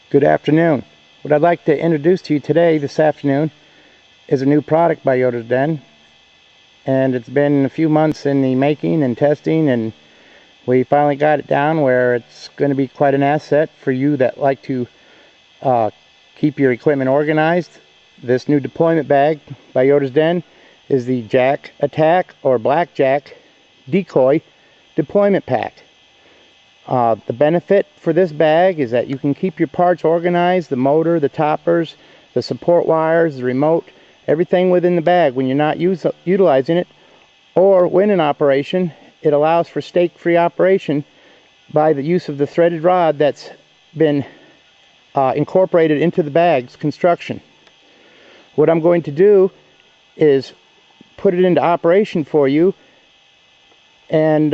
Good afternoon. What I'd like to introduce to you today, this afternoon, is a new product by YOTERS Den. And it's been a few months in the making and testing, and we finally got it down where it's going to be quite an asset for you that like to keep your equipment organized. This new deployment bag by YOTERS Den is the Jack Attack or Blackjack Decoy Deployment Pak. The benefit for this bag is that you can keep your parts organized, the motor, the toppers, the support wires, the remote, everything within the bag when you're not utilizing it, or when in operation. It allows for stake-free operation by the use of the threaded rod that's been incorporated into the bag's construction. What I'm going to do is put it into operation for you and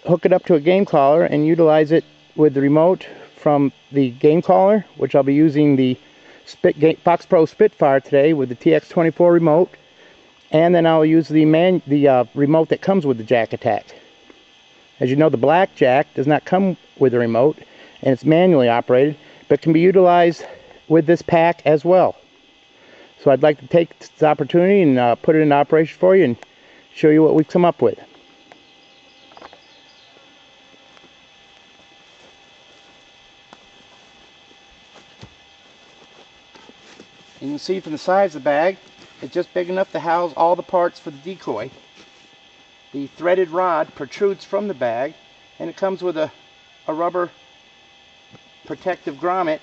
hook it up to a game collar and utilize it with the remote from the game collar, which I'll be using the FOXPRO'S Spitfire today with the TX24 remote, and then I'll use the remote that comes with the Jack Attack. As you know, the Blackjack does not come with a remote, and it's manually operated, but can be utilized with this pack as well. So I'd like to take this opportunity and put it into operation for you and show you what we've come up with. You can see from the size of the bag, it's just big enough to house all the parts for the decoy. The threaded rod protrudes from the bag, and it comes with a rubber protective grommet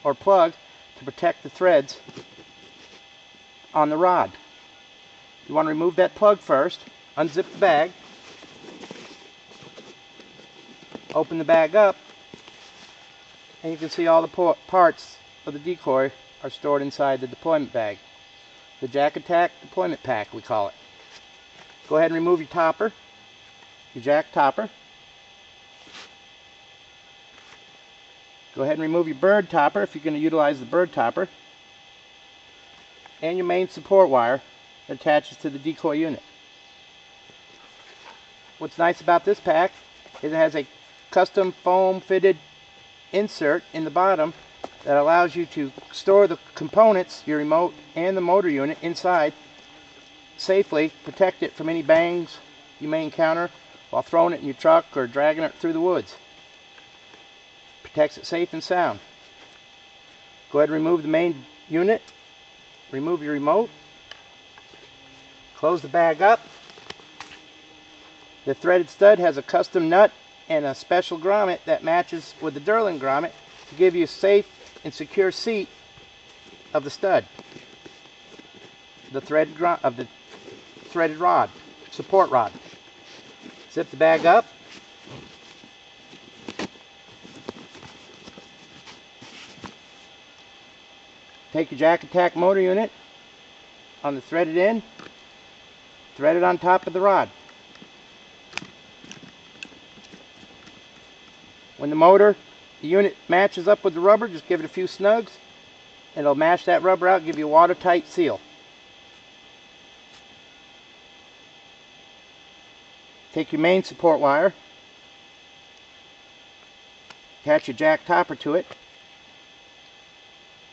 or plug to protect the threads on the rod. You want to remove that plug first, unzip the bag, open the bag up, and you can see all the parts of the decoy are stored inside the deployment bag. The Jack Attack Deployment Pak, we call it. Go ahead and remove your topper, your jack topper. Go ahead and remove your bird topper if you're going to utilize the bird topper. And your main support wire that attaches to the decoy unit. What's nice about this pack is it has a custom foam fitted insert in the bottom that allows you to store the components, your remote and the motor unit, inside safely, protect it from any bangs you may encounter while throwing it in your truck or dragging it through the woods. Protects it safe and sound. Go ahead and remove the main unit, remove your remote, close the bag up. The threaded stud has a custom nut and a special grommet that matches with the Durlin grommet to give you a safe and secure seat of the stud, the threaded rod, support rod. Zip the bag up. Take your Jack Attack motor unit on the threaded end, thread it on top of the rod. When the unit matches up with the rubber, just give it a few snugs, and it'll mash that rubber out, give you a watertight seal. Take your main support wire, attach your jack topper to it.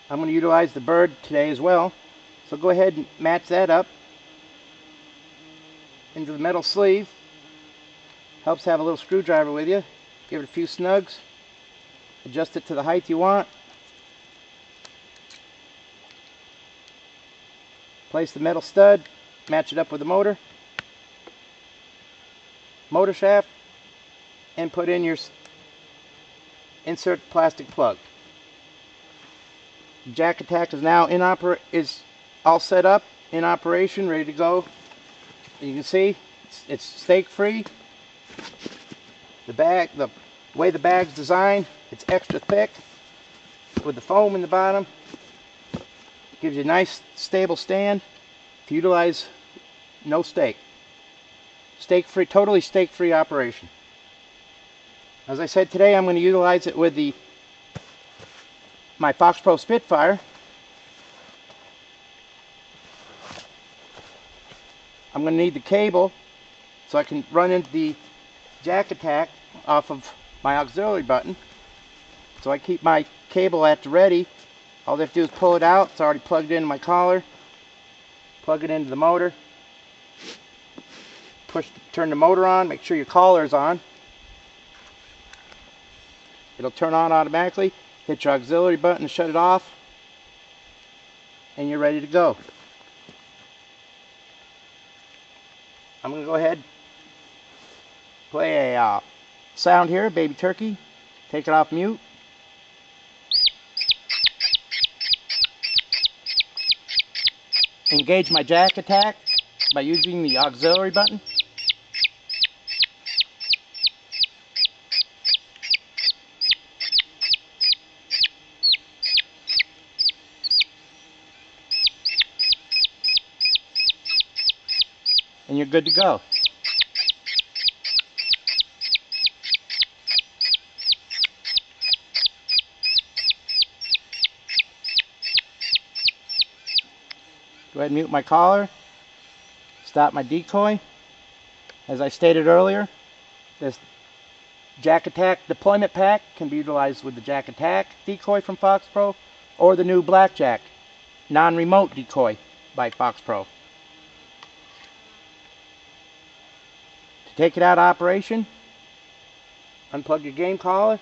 I'm going to utilize the bird today as well, so go ahead and match that up into the metal sleeve. Helps to have a little screwdriver with you. Give it a few snugs. Adjust it to the height you want. Place the metal stud, match it up with the motor shaft, and put in your insert plastic plug. Jack Attack is now is all set up, in operation, ready to go. You can see it's stake free. The way the bag's designed, it's extra thick with the foam in the bottom. Gives you a nice stable stand to utilize no stake. Stake free, totally stake free operation. As I said, today I'm going to utilize it with my FOXPRO'S Spitfire. I'm going to need the cable so I can run into the Jack Attack off of my auxiliary button. So I keep my cable at the ready. All they have to do is pull it out. It's already plugged into my collar. Plug it into the motor. Turn the motor on. Make sure your collar is on. It'll turn on automatically. Hit your auxiliary button to shut it off. And you're ready to go. I'm going to go ahead, play a sound here, baby turkey. Take it off mute. Engage my Jack Attack by using the auxiliary button. And you're good to go. Go ahead and mute my collar. Stop my decoy. As I stated earlier, this Jack Attack Deployment Pak can be utilized with the Jack Attack decoy from FOXPRO or the new Blackjack non-remote decoy by FOXPRO. To take it out of operation, unplug your game collar.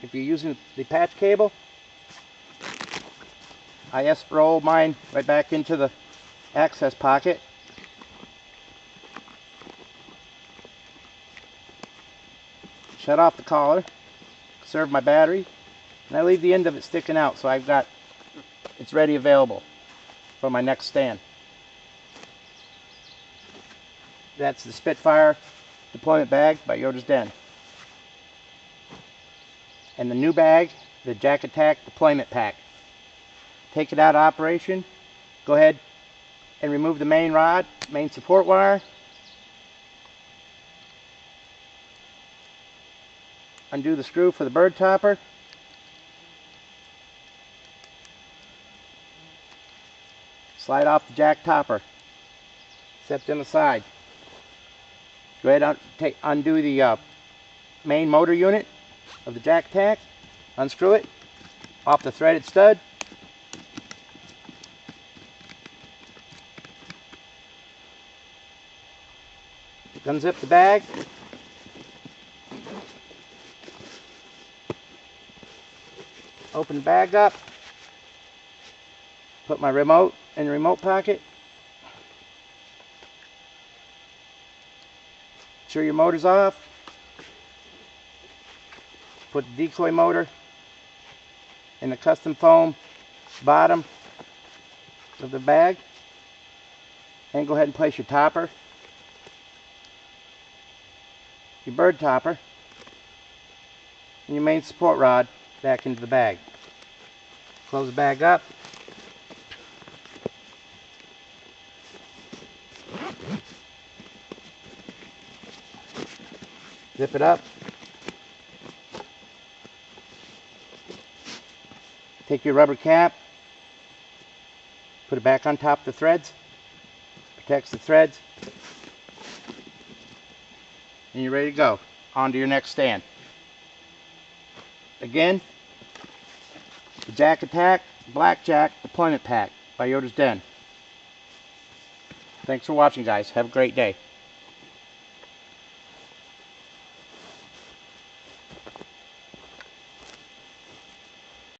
If you're using the patch cable, I just roll mine right back into the access pocket. Shut off the collar, conserve my battery, and I leave the end of it sticking out so it's ready available for my next stand. That's the Spitfire deployment bag by YOTERS Den. And the new bag, the Jack Attack Deployment Pak. Take it out of operation. Go ahead and remove the main rod, main support wire. Undo the screw for the bird topper. Slide off the jack topper. Set in the side. Go ahead and undo the main motor unit of the Jack Attack. Unscrew it off the threaded stud. Unzip the bag. Open the bag up. Put my remote in the remote pocket. Sure your motor's off. Put the decoy motor in the custom foam bottom of the bag. And go ahead and place your topper, your bird topper, and your main support rod back into the bag. Close the bag up. Zip it up. Take your rubber cap, put it back on top of the threads, protects the threads, and you're ready to go on to your next stand. Again, the Jack Attack Blackjack Deployment Pak by YOTERS Den. Thanks for watching, guys. Have a great day.